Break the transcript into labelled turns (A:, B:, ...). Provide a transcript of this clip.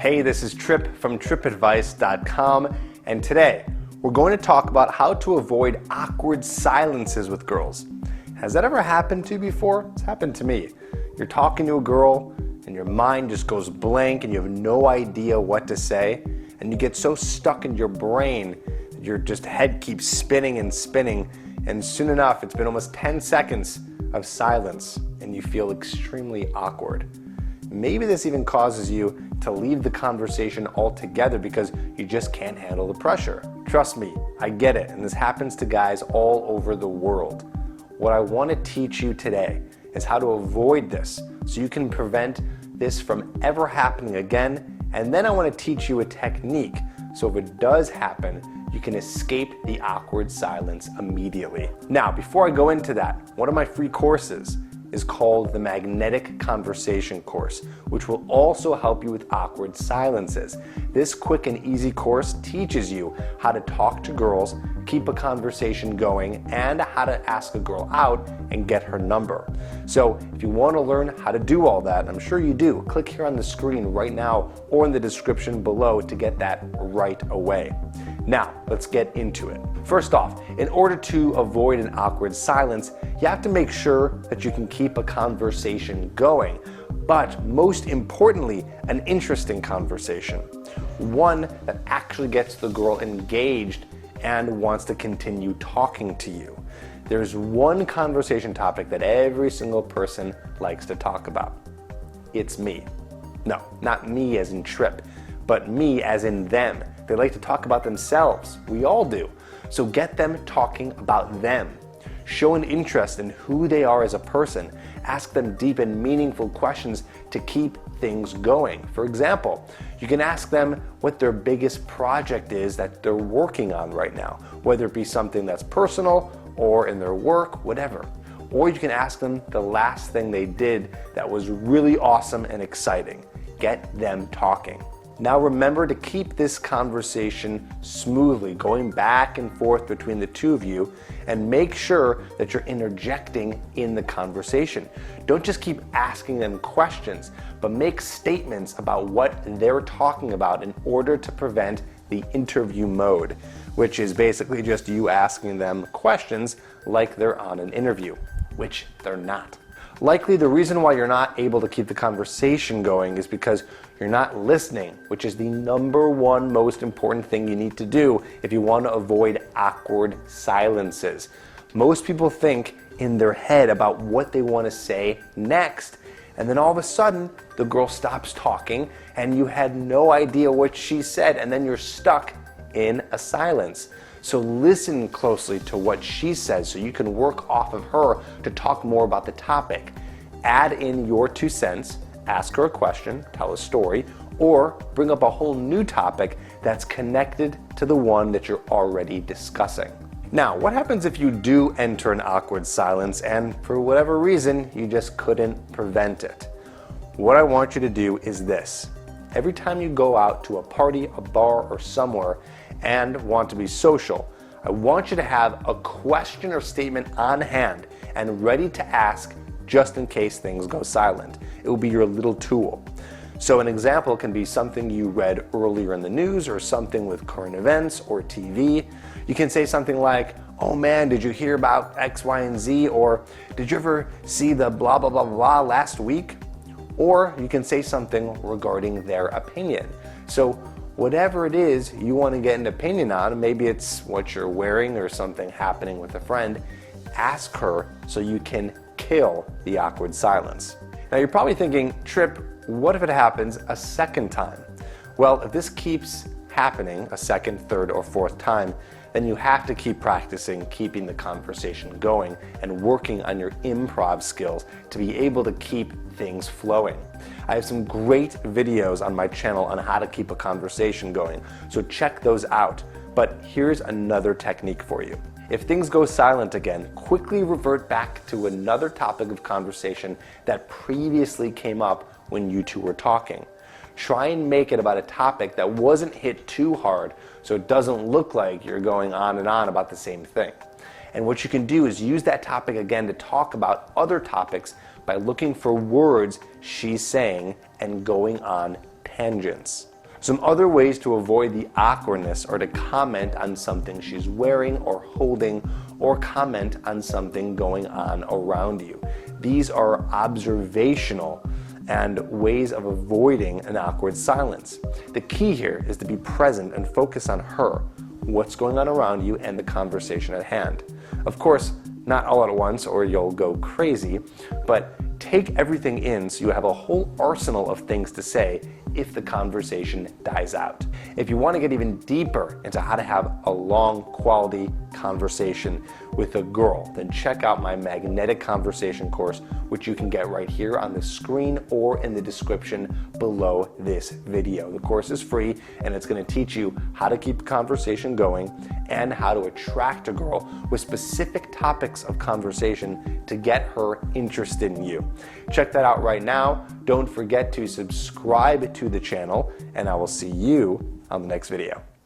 A: Hey, this is Tripp from trippadvice.com, and today we're going to talk about how to avoid awkward silences with girls. Has that ever happened to you before? It's happened to me. You're talking to a girl and your mind just goes blank and you have no idea what to say, and you get so stuck in your brain that your just head keeps spinning and spinning, and soon enough it's been almost 10 seconds of silence and you feel extremely awkward. Maybe this even causes you to leave the conversation altogether because you just can't handle the pressure. Trust me, I get it, and this happens to guys all over the world. What I want to teach you today is how to avoid this so you can prevent this from ever happening again, and then I want to teach you a technique so if it does happen, you can escape the awkward silence immediately. Now, before I go into that, one of my free courses is called the Magnetic Conversation course, which will also help you with awkward silences. This quick and easy course teaches you how to talk to girls, keep a conversation going, and how to ask a girl out and get her number. So if you want to learn how to do all that, and I'm sure you do, click here on the screen right now or in the description below to get that right away. Now, let's get into it. First off, in order to avoid an awkward silence, you have to make sure that you can keep a conversation going, but most importantly, an interesting conversation. One that actually gets the girl engaged and wants to continue talking to you. There's one conversation topic that every single person likes to talk about. It's me. No, not me as in Tripp, but me as in them. They like to talk about themselves. We all do. So get them talking about them. Show an interest in who they are as a person. Ask them deep and meaningful questions to keep things going. For example, you can ask them what their biggest project is that they're working on right now, whether it be something that's personal or in their work, whatever. Or you can ask them the last thing they did that was really awesome and exciting. Get them talking. Now remember to keep this conversation smoothly, going back and forth between the two of you, and make sure that you're interjecting in the conversation. Don't just keep asking them questions, but make statements about what they're talking about in order to prevent the interview mode, which is basically just you asking them questions like they're on an interview, which they're not. Likely the reason why you're not able to keep the conversation going is because you're not listening, which is the number one most important thing you need to do if you want to avoid awkward silences. Most people think in their head about what they want to say next, and then all of a sudden the girl stops talking and you had no idea what she said, and then you're stuck in a silence. So listen closely to what she says so you can work off of her to talk more about the topic. Add in your 2 cents, ask her a question, tell a story, or bring up a whole new topic that's connected to the one that you're already discussing. Now, what happens if you do enter an awkward silence and for whatever reason you just couldn't prevent it? What I want you to do is this. Every time you go out to a party, a bar, or somewhere and want to be social, I want you to have a question or statement on hand and ready to ask just in case things go silent. It will be your little tool. So an example can be something you read earlier in the news or something with current events or TV. You can say something like, "Oh man, did you hear about X, Y, and Z?" Or "Did you ever see the blah, blah, blah, blah last week?" Or you can say something regarding their opinion. So whatever it is you want to get an opinion on, maybe it's what you're wearing or something happening with a friend, ask her so you can kill the awkward silence. Now you're probably thinking, Tripp, what if it happens a second time? Well, if this keeps happening a second, third, or fourth time, then you have to keep practicing keeping the conversation going and working on your improv skills to be able to keep things flowing. I have some great videos on my channel on how to keep a conversation going, so check those out. But here's another technique for you. If things go silent again, quickly revert back to another topic of conversation that previously came up when you two were talking. Try and make it about a topic that wasn't hit too hard so it doesn't look like you're going on and on about the same thing. And what you can do is use that topic again to talk about other topics by looking for words she's saying and going on tangents. Some other ways to avoid the awkwardness are to comment on something she's wearing or holding, or comment on something going on around you. These are observational and ways of avoiding an awkward silence. The key here is to be present and focus on her, what's going on around you, and the conversation at hand. Of course, not all at once or you'll go crazy, but take everything in so you have a whole arsenal of things to say if the conversation dies out. If you want to get even deeper into how to have a long, quality conversation with a girl, then check out my Magnetic Conversation course, which you can get right here on the screen or in the description below this video. The course is free, and it's going to teach you how to keep the conversation going and how to attract a girl with specific topics of conversation to get her interested in you. Check that out right now. Don't forget to subscribe to the channel, and I will see you on the next video.